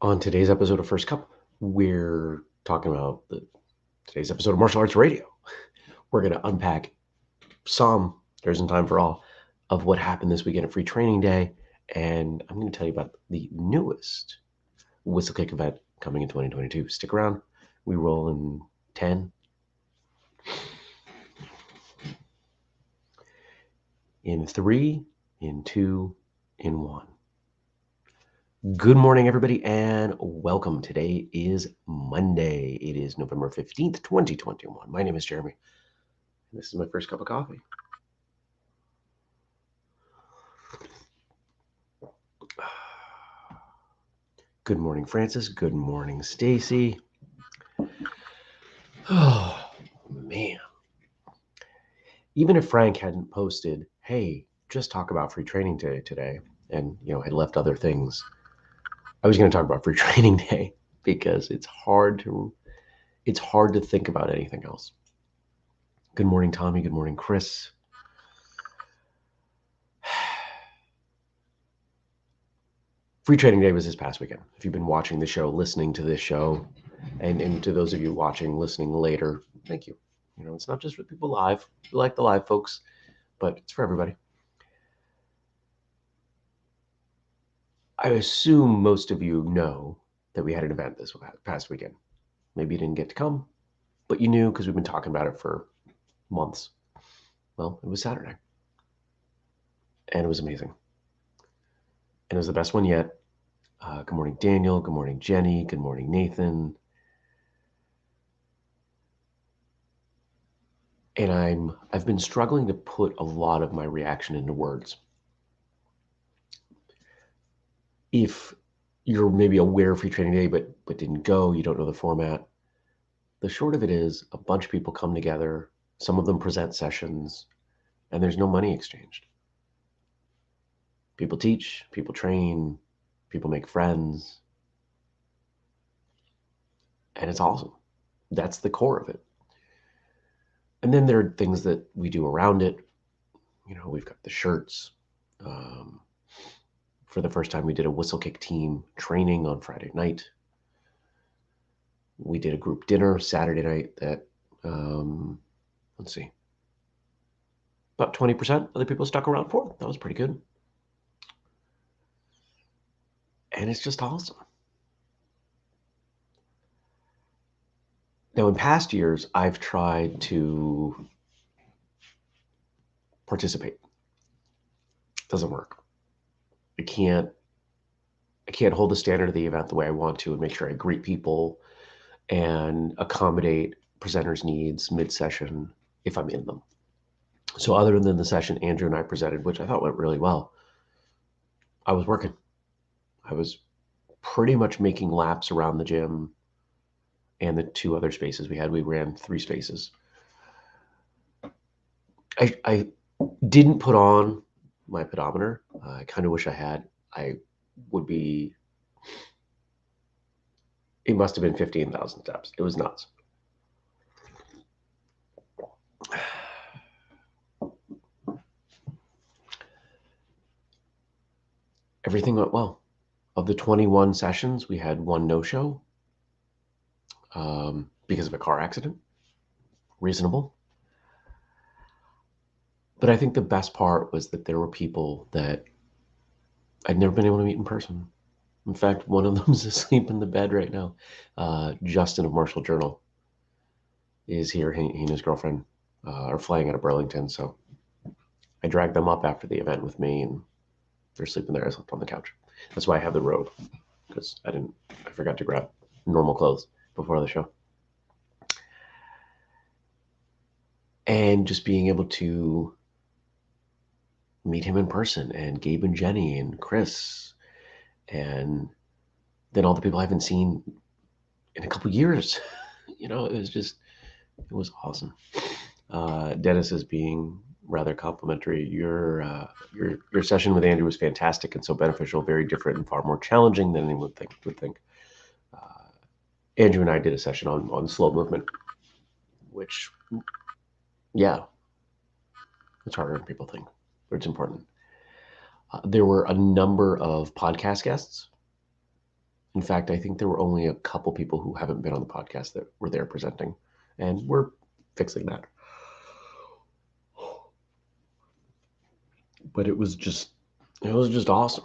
On today's episode of First Cup, we're talking about today's episode of Martial Arts Radio. We're going to unpack some, there isn't time for all, of what happened this weekend at Free Training Day. And I'm going to tell you about the newest whistlekick event coming in 2022. Stick around. We roll in 10, in 3, in 2, in 1. Good morning, everybody, and welcome. Today is Monday. It is November 15th, 2021. My name is Jeremy, and this is my first cup of coffee. Good morning, Francis. Good morning, Stacy. Oh, man. Even if Frank hadn't posted, hey, just talk about Free Training Day today, and, had left other things, I was going to talk about Free Training Day because it's hard to think about anything else. Good morning, Tommy. Good morning, Chris. Free Training Day was this past weekend. If you've been watching the show, listening to this show, and to those of you watching, listening later, thank you. It's not just for people live. We like the live folks, but it's for everybody. I assume most of you know that we had an event this past weekend. Maybe you didn't get to come, but you knew because we've been talking about it for months. Well, it was Saturday, and it was amazing. And it was the best one yet. Good morning, Daniel. Good morning, Jenny. Good morning, Nathan. And I've been struggling to put a lot of my reaction into words. If you're maybe aware of Free Training Day, but didn't go, you don't know the format, the short of it is a bunch of people come together, some of them present sessions, and there's no money exchanged. People teach, people train, people make friends, and it's awesome. That's the core of it. And then there are things that we do around it. We've got the shirts. For the first time, we did a whistlekick team training on Friday night. We did a group dinner Saturday night that, let's see, about 20% of the people stuck around for. That was pretty good. And it's just awesome. Now, in past years, I've tried to participate. It doesn't work. I can't hold the standard of the event the way I want to and make sure I greet people and accommodate presenters' needs mid-session if I'm in them. So other than the session Andrew and I presented, which I thought went really well, I was working. I was pretty much making laps around the gym and the two other spaces we had. We ran 3 spaces. I didn't put on my pedometer. I kind of wish I had. It must have been 15,000 steps. It was nuts. Everything went well. Of the 21 sessions, we had 1 no-show because of a car accident. Reasonable. But I think the best part was that there were people that I'd never been able to meet in person. In fact, one of them's asleep in the bed right now. Justin of Martial Journal is here. He and his girlfriend are flying out of Burlington, so I dragged them up after the event with me, and they're sleeping there. I slept on the couch. That's why I have the robe, because I forgot to grab normal clothes before the show. And just being able to meet him in person, and Gabe and Jenny and Chris, and then all the people I haven't seen in a couple years. It was awesome. Dennis is being rather complimentary. Your session with Andrew was fantastic and so beneficial, very different and far more challenging than anyone would think. Andrew and I did a session on slow movement, which, yeah, it's harder than people think, but it's important. There were a number of podcast guests, In fact, I think there were only a couple people who haven't been on the podcast that were there presenting, and we're fixing that. But it was just awesome.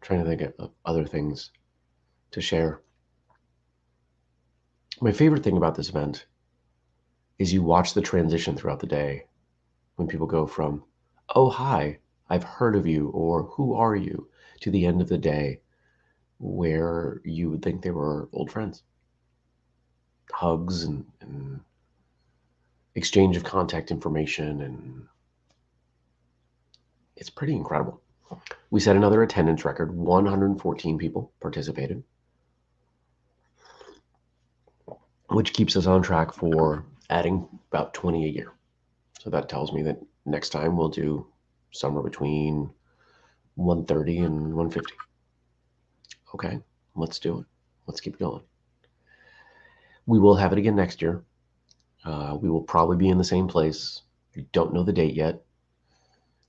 Trying to think of other things to share. My favorite thing about this event is you watch the transition throughout the day when people go from, oh, hi, I've heard of you, or who are you, to the end of the day where you would think they were old friends. Hugs and exchange of contact information, and it's pretty incredible. We set another attendance record. 114 people participated, which keeps us on track for adding about 20 a year. So that tells me that next time we'll do somewhere between 130 and 150. Okay, let's do it. Let's keep going. We will have it again next year. We will probably be in the same place. I don't know the date yet.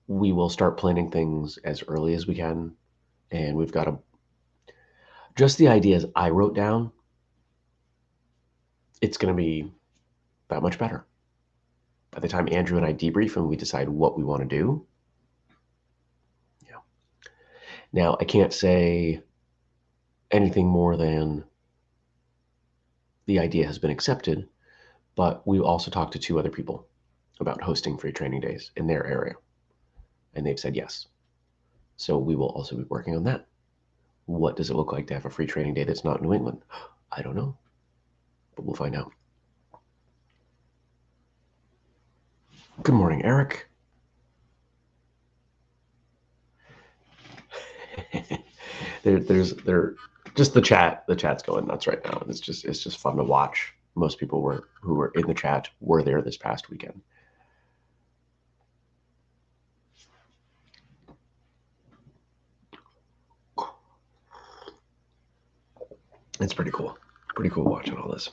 We will start planning things as early as we can. And we've got just the ideas I wrote down, it's going to be that much better. By the time Andrew and I debrief and we decide what we want to do. Yeah. Now, I can't say anything more than the idea has been accepted, but we also talked to 2 other people about hosting free training days in their area, and they've said yes. So we will also be working on that. What does it look like to have a free training day that's not New England? I don't know, but we'll find out. Good morning, Eric. there's just the chat's going nuts right now. It's just fun to watch. Most people who were in the chat were there this past weekend. It's pretty cool watching all this.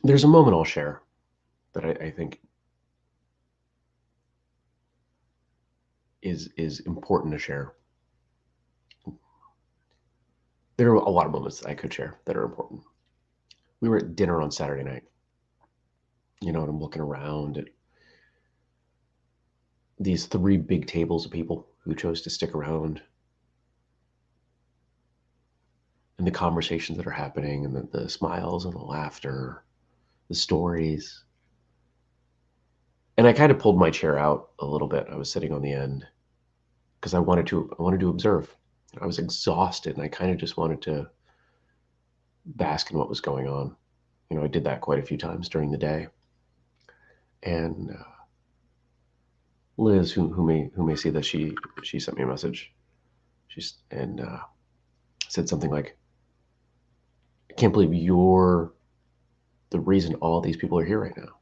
There's a moment I'll share that I think is important to share. There are a lot of moments I could share that are important. We were at dinner on Saturday night, and I'm looking around at these 3 big tables of people who chose to stick around, and the conversations that are happening, and the smiles and the laughter, the stories. And I kind of pulled my chair out a little bit. I was sitting on the end because I wanted to observe. I was exhausted, and I kind of just wanted to bask in what was going on. I did that quite a few times during the day. And Liz, who may see this, she sent me a message. And said something like, "I can't believe you're the reason all these people are here right now,"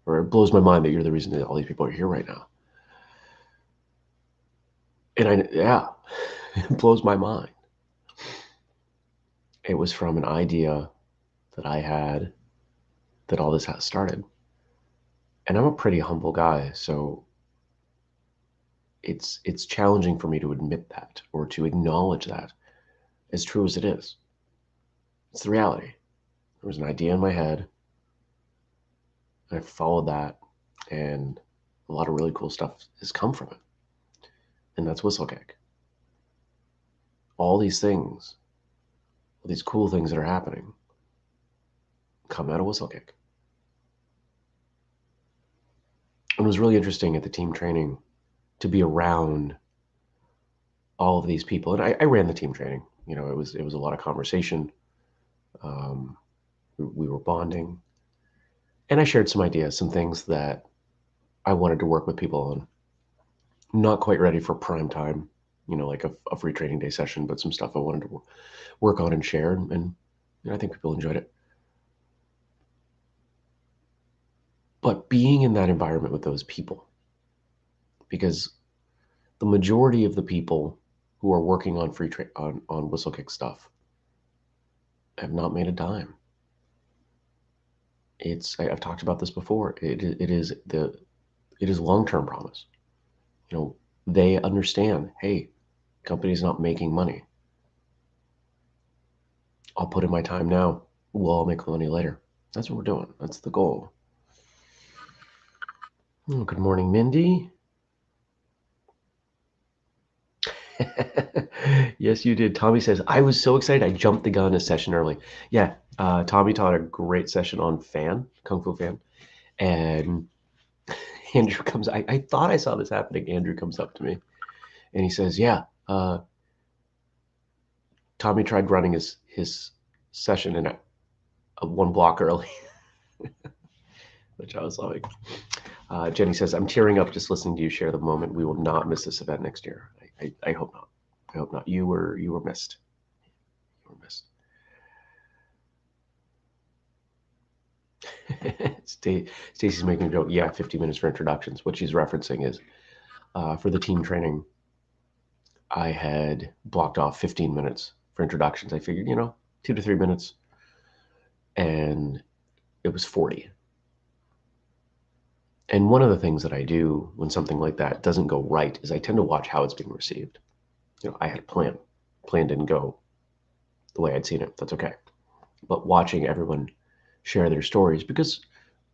or "It blows my mind that you're the reason that all these people are here right now." And it blows my mind. It was from an idea that I had that all this has started. And I'm a pretty humble guy, so it's challenging for me to admit that or to acknowledge that, as true as it is. It's the reality. There was an idea in my head, and I followed that, and a lot of really cool stuff has come from it. And that's whistlekick. All these things, all these cool things that are happening, come out of whistlekick. And it was really interesting at the team training to be around all of these people. And I ran the team training. It was a lot of conversation. We were bonding. And I shared some ideas, some things that I wanted to work with people on. Not quite ready for prime time, like a free training day session, but some stuff I wanted to work on and share. And I think people enjoyed it. But being in that environment with those people, because the majority of the people who are working on on whistlekick stuff have not made a dime. I've talked about this before. It is It is long-term promise. They understand, hey, company's not making money. I'll put in my time now. We'll all make money later. That's what we're doing. That's the goal. Oh, good morning, Mindy. Yes, you did. Tommy says, I was so excited. I jumped the gun a session early. Yeah, Tommy taught a great session on Kung Fu Fan. And Andrew comes, I thought I saw this happening. Andrew comes up to me and he says, yeah, Tommy tried running his session in a 1 block early, which I was like, Jenny says, I'm tearing up just listening to you share the moment. We will not miss this event next year. I hope not. I hope not. You were missed. You were missed. Stacy's making a joke. Yeah, 50 minutes for introductions. What she's referencing is for the team training, I had blocked off 15 minutes for introductions. I figured, 2 to 3 minutes, and it was 40. And one of the things that I do when something like that doesn't go right is I tend to watch how it's being received. I had a plan. Plan didn't go the way I'd seen it. That's okay. But watching everyone share their stories, because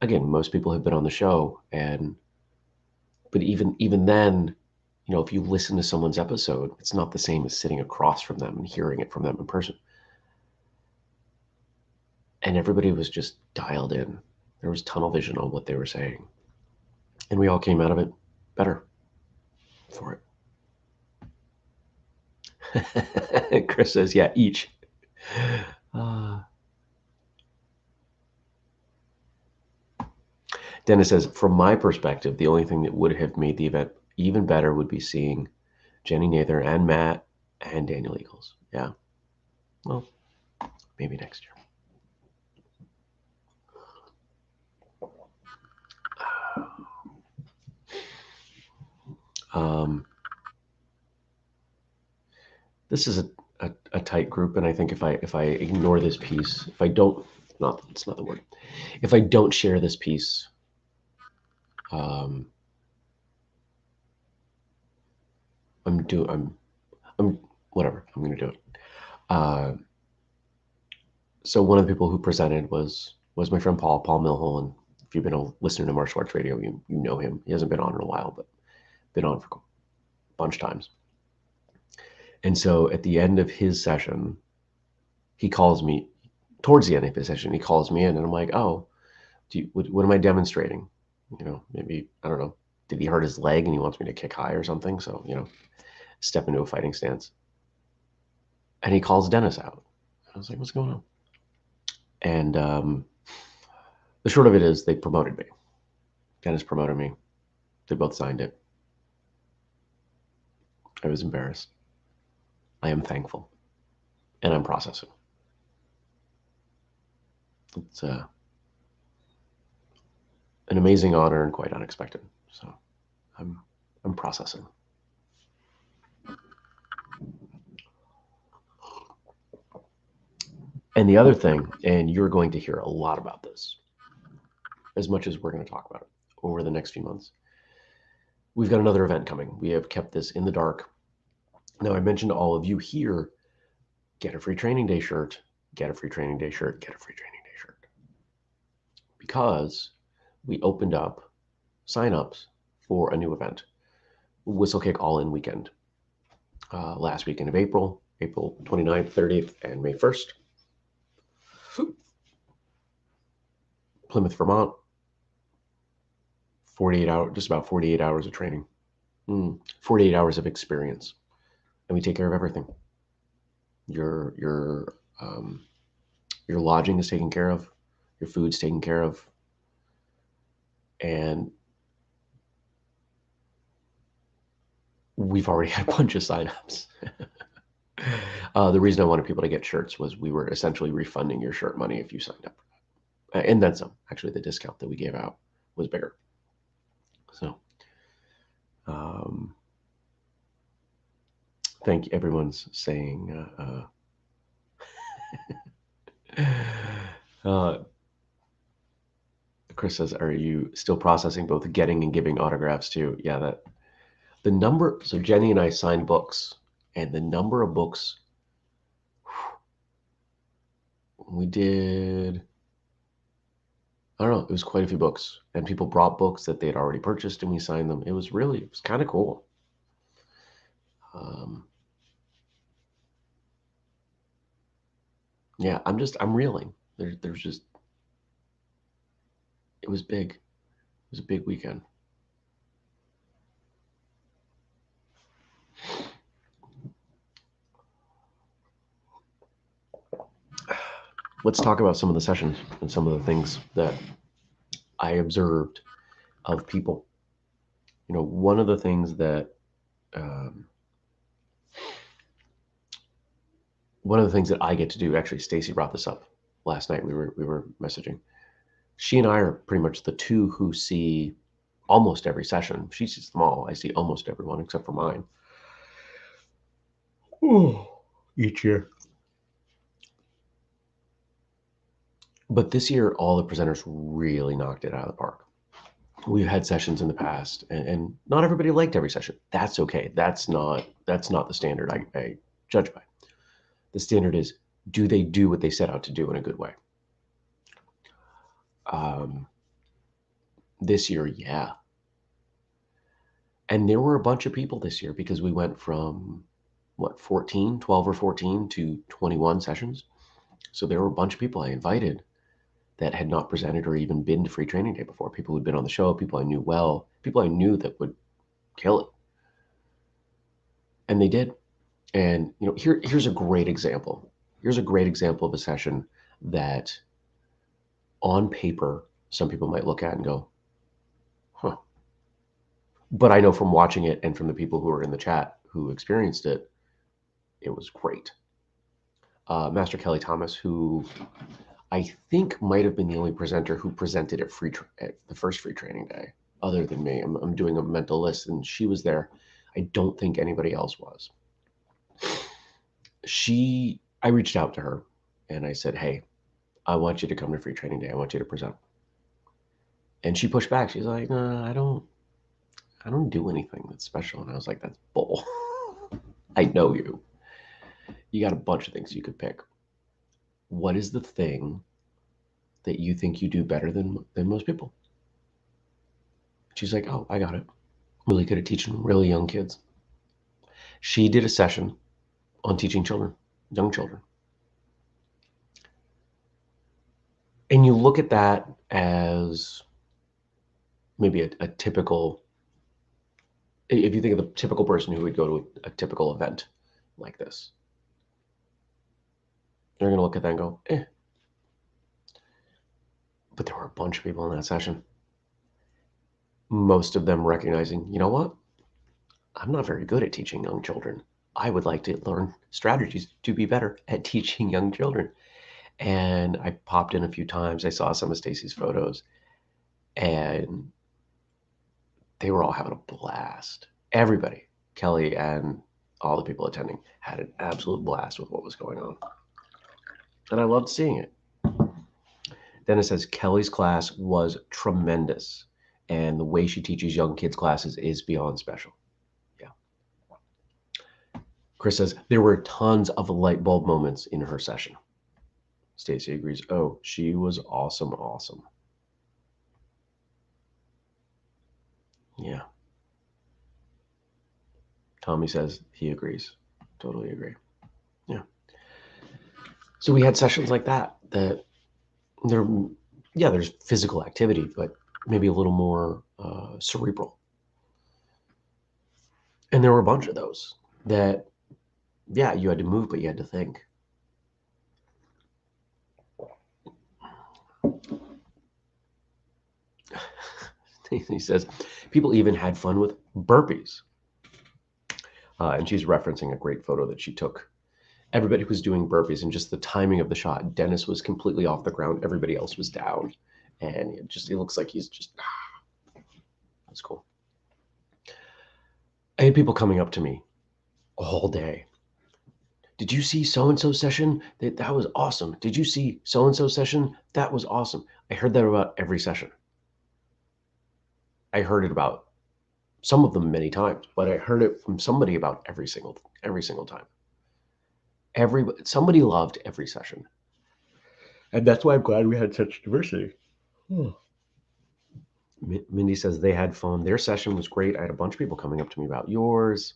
again, most people have been on the show, but even then, if you listen to someone's episode, it's not the same as sitting across from them and hearing it from them in person. And everybody was just dialed in. There was tunnel vision on what they were saying. And we all came out of it better for it. Chris says, yeah, each. Dennis says, from my perspective, the only thing that would have made the event even better would be seeing Jenny Nather and Matt and Daniel Eagles. Yeah. Well, maybe next year. This is a tight group, and I think if I ignore this piece, if I don't, it's not the word. If I don't share this piece, I'm whatever. I'm going to do it. So one of the people who presented was my friend Paul Milhole, and if you've been listening to Martial Arts Radio, you know him. He hasn't been on in a while, but been on for a bunch of times. And so at the end of his session, he calls me. Towards the end of his session, he calls me in, and I'm like, "Oh, what am I demonstrating? Maybe, I don't know. Did he hurt his leg and he wants me to kick high or something? So step into a fighting stance." And he calls Dennis out. I was like, "What's going on?" And the short of it is, they promoted me. Dennis promoted me. They both signed it. I was embarrassed. I am thankful, and I'm processing. It's an amazing honor and quite unexpected. So I'm processing. And the other thing, and you're going to hear a lot about this, as much as we're going to talk about it over the next few months, we've got another event coming. We have kept this in the dark. Now, I mentioned to all of you here, get a free training day shirt, get a free training day shirt, get a free training day shirt. Because we opened up signups for a new event, Whistlekick All-In Weekend, last weekend of April 29th, 30th, and May 1st. Plymouth, Vermont. just about 48 hours of training, 48 hours of experience, and we take care of everything. Your lodging is taken care of, your food's taken care of, and we've already had a bunch of signups. The reason I wanted people to get shirts was we were essentially refunding your shirt money if you signed up, and then some. Actually, the discount that we gave out was bigger. So thank you. Everyone's saying Chris says, are you still processing both getting and giving autographs too? Yeah, so Jenny and I signed books, and the number of books we did, I don't know, it was quite a few books. And people brought books that they had already purchased and we signed them. It was kind of cool. Yeah, I'm reeling. There's just, it was big. It was a big weekend. Let's talk about some of the sessions and some of the things that I observed of people. One of the things that I get to do, actually, Stacy brought this up last night. We were messaging. She and I are pretty much the two who see almost every session. She sees them all. I see almost everyone except for mine. Each year. But this year, all the presenters really knocked it out of the park. We've had sessions in the past, and not everybody liked every session. That's okay. That's not the standard I judge by. The standard is, do they do what they set out to do in a good way? This year, yeah. And there were a bunch of people this year because we went from 12 or 14 to 21 sessions. So there were a bunch of people I invited that had not presented or even been to Free Training Day before. People who'd been on the show, people I knew well, people I knew that would kill it. And they did. And here's a great example. Here's a great example of a session that on paper, some people might look at and go, huh. But I know from watching it and from the people who were in the chat who experienced it, it was great. Master Kelly Thomas, who I think might have been the only presenter who presented at the first Free Training Day, other than me. I'm doing a mental list, and she was there. I don't think anybody else was. I reached out to her, and I said, hey, I want you to come to Free Training Day. I want you to present. And she pushed back. She's like, no, I don't do anything that's special. And I was like, that's bull. I know you. You got a bunch of things you could pick. What is the thing that you think you do better than most people? She's like, oh, I got it. I'm really good at teaching really young kids. She did a session on teaching young children. And you look at that as maybe a typical, if you think of the typical person who would go to a typical event like this, you're going to look at that and go, eh. But there were a bunch of people in that session. Most of them recognizing, you know what? I'm not very good at teaching young children. I would like to learn strategies to be better at teaching young children. And I popped in a few times. I saw some of Stacy's photos, and they were all having a blast. Everybody, Kelly and all the people attending, had an absolute blast with what was going on. And I loved seeing it. Dennis says, Kelly's class was tremendous. And the way she teaches young kids classes is beyond special. Yeah. Chris says, there were tons of light bulb moments in her session. Stacy agrees. Oh, she was awesome. Awesome. Yeah. Tommy says he agrees. Totally agree. Yeah. So we had sessions like that there's physical activity, but maybe a little more cerebral. And there were a bunch of those that, yeah, you had to move, but you had to think. He says, people even had fun with burpees. And she's referencing a great photo that she took. Everybody was doing burpees, and just the timing of the shot, Dennis was completely off the ground. Everybody else was down. And it looks like he's just, that's cool. I had people coming up to me all day. Did you see so-and-so session? That was awesome. Did you see so-and-so session? That was awesome. I heard that about every session. I heard it about some of them many times, but I heard it from somebody about every single time. Somebody loved every session, and that's why I'm glad we had such diversity. Hmm. Mindy says they had fun. Their session was great. I had a bunch of people coming up to me about yours.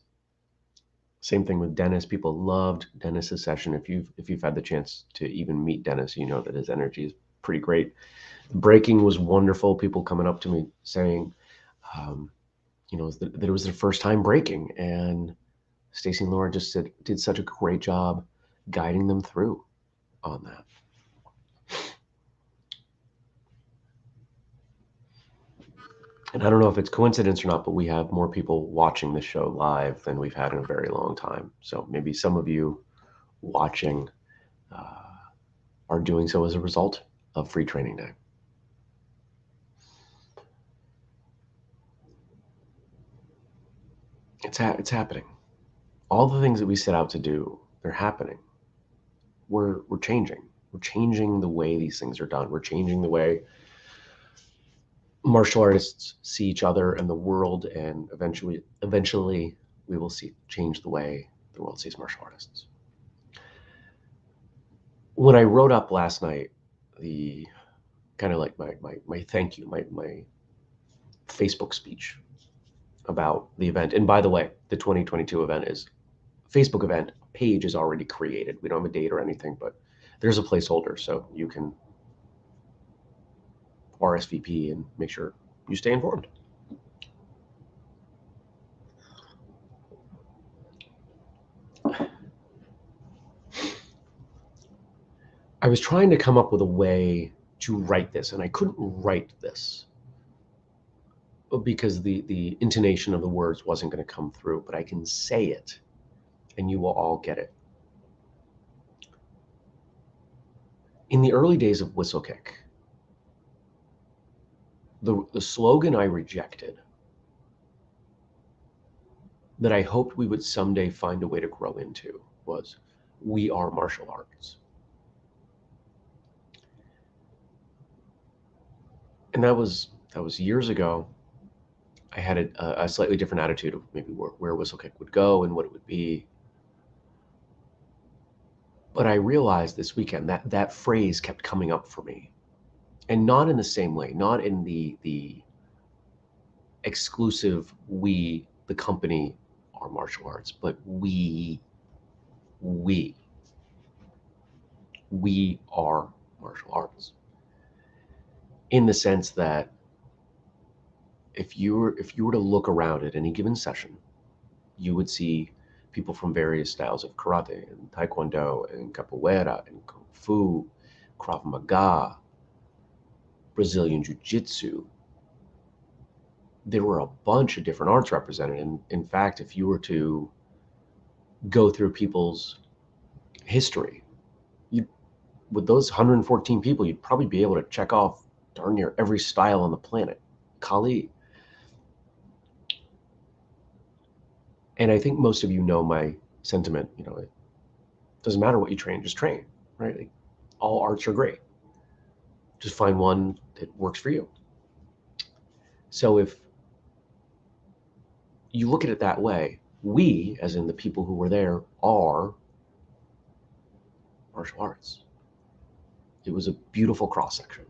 Same thing with Dennis. People loved Dennis's session. If you've had the chance to even meet Dennis, you know that his energy is pretty great. The breaking was wonderful. People coming up to me saying, um, that it was their first time breaking, and Stacy and Laura just did such a great job guiding them through on that. And I don't know if it's coincidence or not, but we have more people watching the show live than we've had in a very long time. So maybe some of you watching uh, are doing so as a result of free training day. It's happening. All the things that we set out to do, they're happening. We're changing. We're changing the way these things are done. We're changing the way martial artists see each other and the world, and eventually we will change the way the world sees martial artists. When I wrote up last night the kind of like my thank you, my Facebook speech about the event. And by the way, the 2022 event is Facebook event page is already created. We don't have a date or anything, but there's a placeholder, so you can RSVP and make sure you stay informed. I was trying to come up with a way to write this, and I couldn't write this because the intonation of the words wasn't going to come through, but I can say it and you will all get it. In the early days of Whistlekick, the slogan I rejected that I hoped we would someday find a way to grow into was, "We are martial arts." And that was years ago. I had a slightly different attitude of maybe where Whistlekick would go and what it would be. But I realized this weekend that that phrase kept coming up for me, and not in the same way, not in the exclusive "we, the company, are martial arts," but we we are martial arts, in the sense that if you were to look around at any given session, you would see people from various styles of karate and taekwondo and capoeira and kung fu, krav maga, Brazilian jiu-jitsu. There were a bunch of different arts represented, and in fact, if you were to go through people's history, you with those 114 people, you'd probably be able to check off darn near every style on the planet. Kali. And I think most of you know my sentiment. It doesn't matter what you train, just train, right? Like, all arts are great. Just find one that works for you. So if you look at it that way, we, as in the people who were there, are martial arts. It was a beautiful cross section.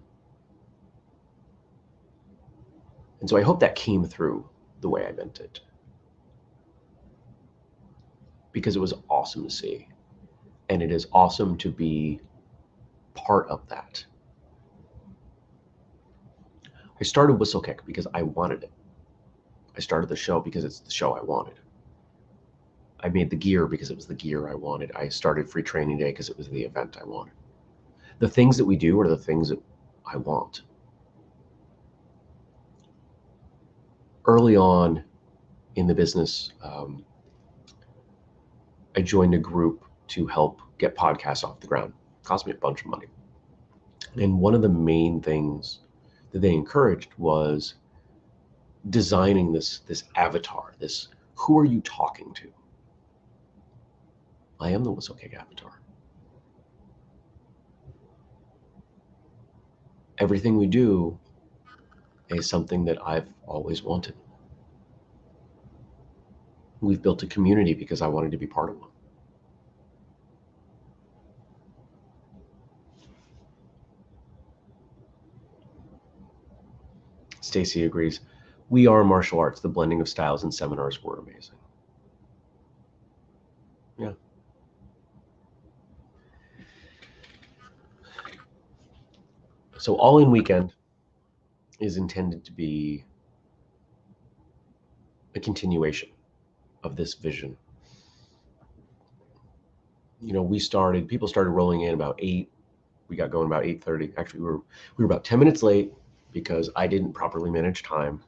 And so I hope that came through the way I meant it, because it was awesome to see. And it is awesome to be part of that. I started Whistlekick because I wanted it. I started the show because it's the show I wanted. I made the gear because it was the gear I wanted. I started Free Training Day because it was the event I wanted. The things that we do are the things that I want. Early on in the business, I joined a group to help get podcasts off the ground. It cost me a bunch of money. And one of the main things that they encouraged was designing this avatar, this who are you talking to? I am the Whistlekick avatar. Everything we do is something that I've always wanted. We've built a community because I wanted to be part of one. Stacy agrees. We are martial arts. The blending of styles and seminars were amazing. Yeah. So All In Weekend is intended to be a continuation of this vision. People started rolling in about 8. We got going about 8:30. Actually, we were about 10 minutes late because I didn't properly manage time.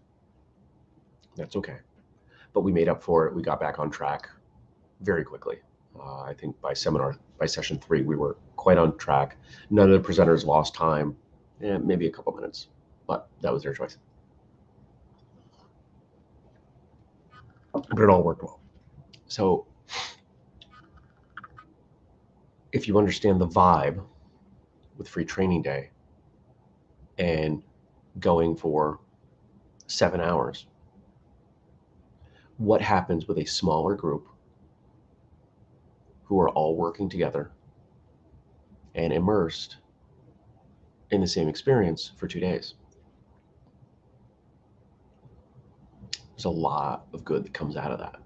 That's okay. But we made up for it. We got back on track very quickly. I think by session 3, we were quite on track. None of the presenters lost time, maybe a couple minutes, but that was their choice. But it all worked well. So if you understand the vibe with Free Training Day and going for 7 hours, what happens with a smaller group who are all working together and immersed in the same experience for 2 days? There's a lot of good that comes out of that.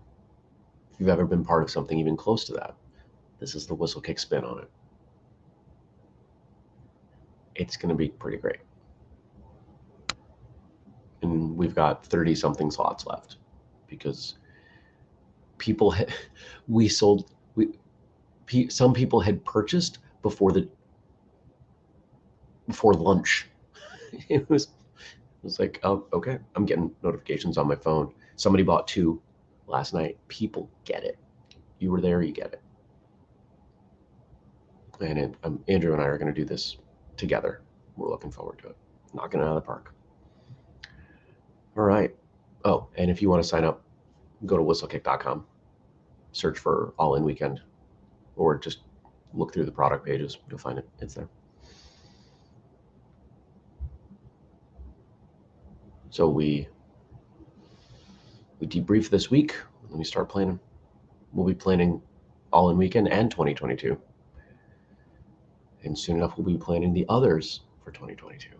If you've ever been part of something even close to that, this is the whistlekick spin on it. It's going to be pretty great. And we've got 30 something slots left because some people had purchased before lunch. It was like, oh, okay, I'm getting notifications on my phone. Somebody bought 2 last night. People get it. You were there, you get it. And Andrew and I are going to do this together. We're looking forward to it. Knocking it out of the park. All right. Oh, and if you want to sign up, go to whistlekick.com, search for All In Weekend, or just look through the product pages. You'll find it. It's there. So we debrief this week. Let me start planning. We'll be planning All In Weekend and 2022. And soon enough, we'll be planning the others for 2022.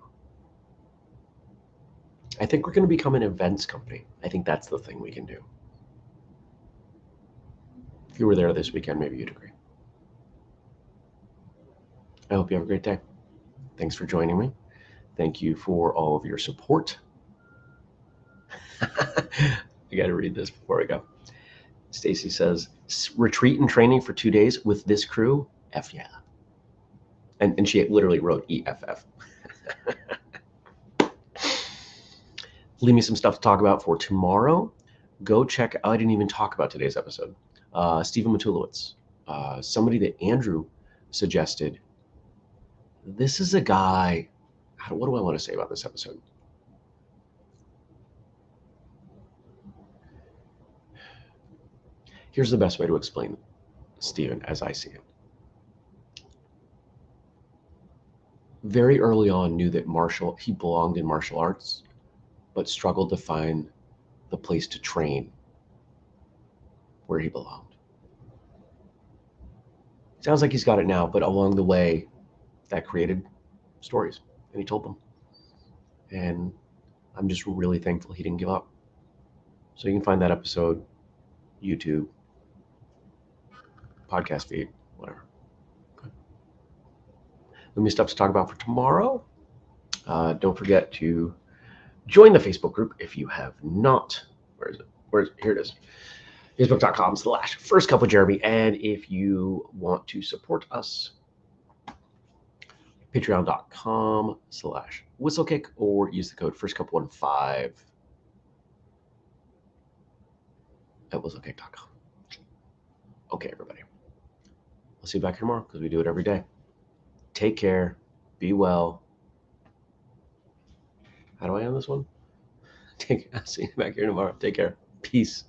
I think we're going to become an events company. I think that's the thing we can do. If you were there this weekend, maybe you'd agree. I hope you have a great day. Thanks for joining me. Thank you for all of your support. I got to read this before I go. Stacy says, retreat and training for 2 days with this crew? F yeah. And she literally wrote EFF. Leave me some stuff to talk about for tomorrow. Go check. I didn't even talk about today's episode. Stephen Matulowicz, somebody that Andrew suggested. This is a guy. What do I want to say about this episode? Here's the best way to explain Stephen as I see it. Very early on, knew that he belonged in martial arts, but struggled to find the place to train where he belonged. Sounds like he's got it now, but along the way, that created stories, and he told them. And I'm just really thankful he didn't give up. So you can find that episode, YouTube, podcast feed, whatever. Okay. Let me stuff to talk about for tomorrow. Don't forget to join the Facebook group if you have not. Where is it? Here it is. Facebook.com/First Cup with Jeremy. And if you want to support us, Patreon.com/Whistlekick, or use the code FirstCup15 at whistlekick.com. Okay, everybody. I'll see you back here tomorrow because we do it every day. Take care. Be well. How do I end this one? See you back here tomorrow. Take care. Peace.